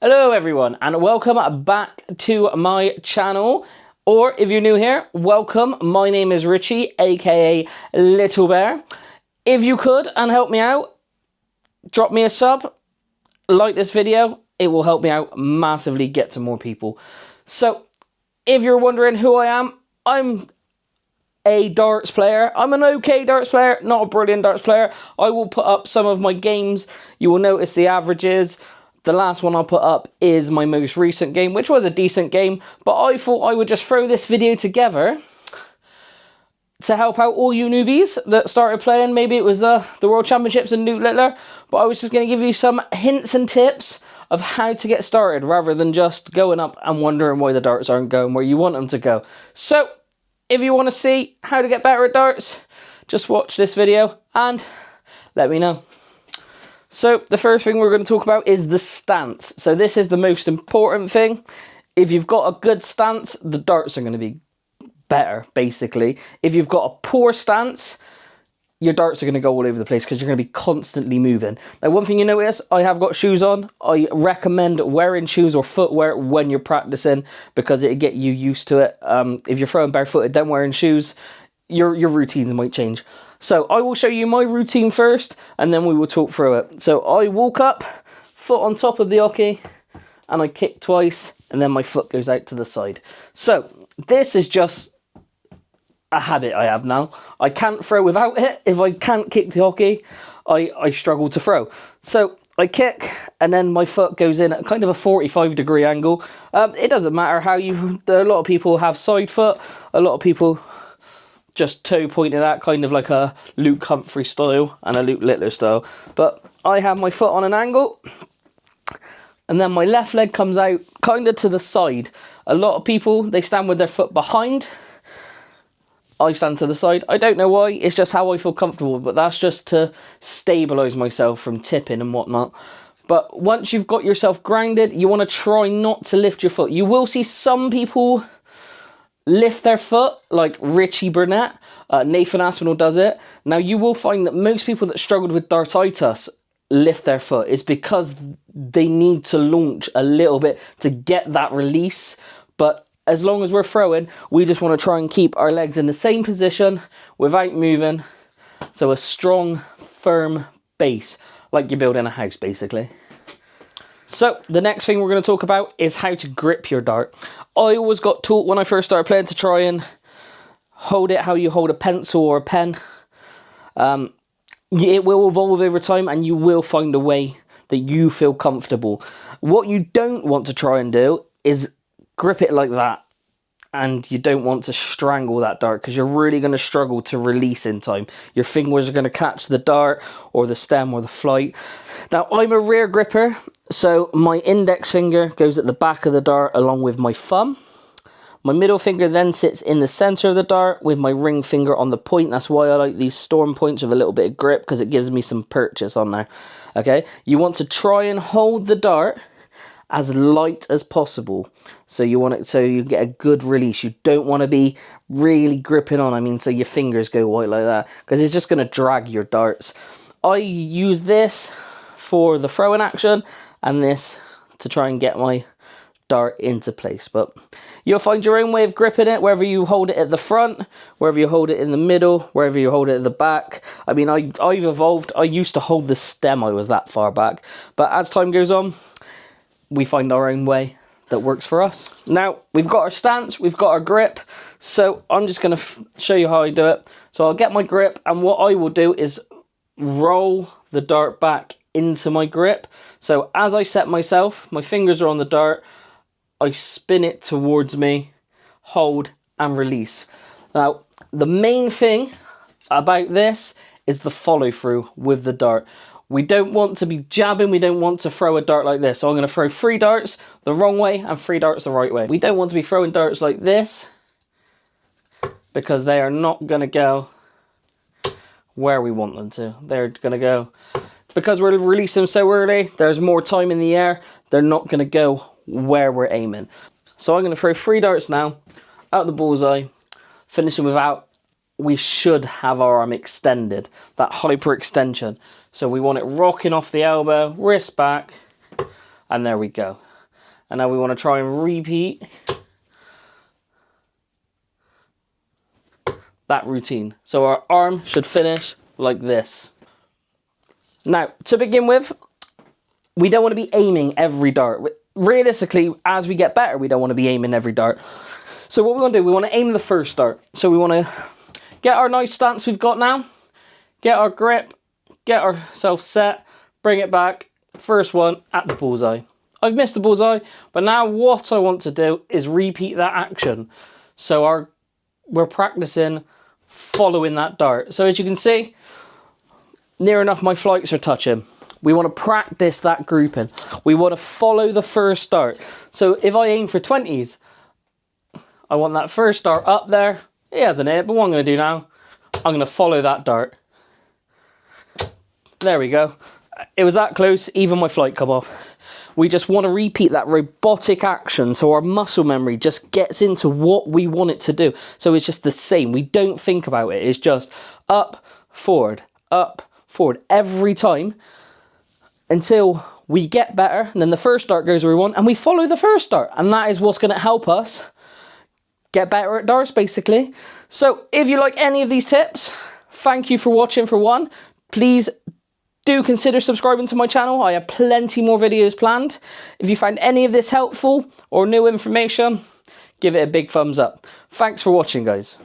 Hello everyone and welcome back to my channel, or if you're new here, welcome. My name is Richie, aka Little Bear. If you could and help me out, drop me a sub, like this video, it will help me out massively, get to more people. So if you're wondering who I am, I'm a darts player. I'm an okay darts player, not a brilliant darts player. I will put up some of my games. You will notice the averages. The last one I'll put up is my most recent game, which was a decent game, but I thought I would just throw this video together to help out all you newbies that started playing. Maybe it was the World Championships and Newt Littler, but I was just going to give you some hints and tips of how to get started rather than just going up and wondering why the darts aren't going where you want them to go. So if you want to see how to get better at darts, just watch this video and let me know. So the first thing we're going to talk about is the stance. So this is the most important thing. If you've got a good stance, the darts are going to be better, basically. If you've got a poor stance, your darts are going to go all over the place because you're going to be constantly moving. Now, one thing you notice, I have got shoes on. I recommend wearing shoes or footwear when you're practicing because it'll get you used to it. If you're throwing barefooted, then wearing shoes, your routines might change. So I will show you my routine first, and then we will talk through it. So I walk up, foot on top of the hockey, and I kick twice, and then my foot goes out to the side. So this is just a habit I have now. I can't throw without it. If I can't kick the hockey, I struggle to throw. So I kick, and then my foot goes in at kind of a 45-degree angle. It doesn't matter how you... A lot of people have side foot. A lot of people just toe pointed at, kind of like a Luke Humphrey style and a Luke Littler style. But I have my foot on an angle, and then my left leg comes out kind of to the side. A lot of people, they stand with their foot behind. I stand to the side. I don't know why, it's just how I feel comfortable, but that's just to stabilise myself from tipping and whatnot. But once you've got yourself grounded, you want to try not to lift your foot. You will see some people lift their foot, like Richie Burnett. Nathan Aspinall does it. Now, you will find that most people that struggled with dartitis lift their foot. It's because they need to launch a little bit to get that release. But as long as we're throwing, we just want to try and keep our legs in the same position without moving. So a strong, firm base, like you're building a house, basically. So the next thing we're going to talk about is how to grip your dart. I always got taught when I first started playing to try and hold it how you hold a pencil or a pen. It will evolve over time and you will find a way that you feel comfortable. What you don't want to try and do is grip it like that. And you don't want to strangle that dart because you're really going to struggle to release in time. Your fingers are going to catch the dart or the stem or the flight. Now, I'm a rear gripper, so my index finger goes at the back of the dart along with my thumb. My middle finger then sits in the center of the dart with my ring finger on the point. That's why I like these storm points with a little bit of grip, because it gives me some purchase on there. Okay, you want to try and hold the dart as light as possible, so you want it so you get a good release. You don't want to be really gripping on, so your fingers go white like that, because it's just going to drag your darts. I use this for the throwing action and this to try and get my dart into place, but you'll find your own way of gripping it, whether you hold it at the front, whether you hold it in the middle, wherever you hold it at the back. I've evolved. I used to hold the stem, I was that far back, but as time goes on, we find our own way that works for us. Now, we've got our stance, we've got our grip, so I'm just going to show you how I do it. So I'll get my grip, and what I will do is roll the dart back into my grip. So as I set myself, my fingers are on the dart, I spin it towards me, hold, and release. Now, the main thing about this is the follow through with the dart. We don't want to be jabbing, we don't want to throw a dart like this. So I'm going to throw 3 darts the wrong way and 3 darts the right way. We don't want to be throwing darts like this because they are not going to go where we want them to. They're going to go, because we're releasing them so early, there's more time in the air, they're not going to go where we're aiming. So I'm going to throw 3 darts now, out the bullseye, finishing without, we should have our arm extended, that hyperextension. So we want it rocking off the elbow, wrist back, and there we go. And now we want to try and repeat that routine. So our arm should finish like this. Now, to begin with, we don't want to be aiming every dart. Realistically, as we get better, we don't want to be aiming every dart. So what we want to do, we want to aim the first dart. So we want to get our nice stance we've got now, get our grip, get ourselves set, bring it back, first one at the bullseye. I've missed the bullseye, but now what I want to do is repeat that action. So we're practicing following that dart. So as you can see, near enough my flights are touching. We want to practice that grouping. We want to follow the first dart. So if I aim for 20s, I want that first dart up there. It hasn't hit, but what I'm going to do now, I'm going to follow that dart. There we go. It was that close, even my flight come off. We just want to repeat that robotic action so our muscle memory just gets into what we want it to do. So it's just the same. We don't think about it. It's just up, forward, every time until we get better. And then the first dart goes where we want and we follow the first dart. And that is what's going to help us get better at darts, basically. So if you like any of these tips, thank you for watching for one. Please do consider subscribing to my channel. I have plenty more videos planned. If you find any of this helpful or new information, give it a big thumbs up. Thanks for watching, guys.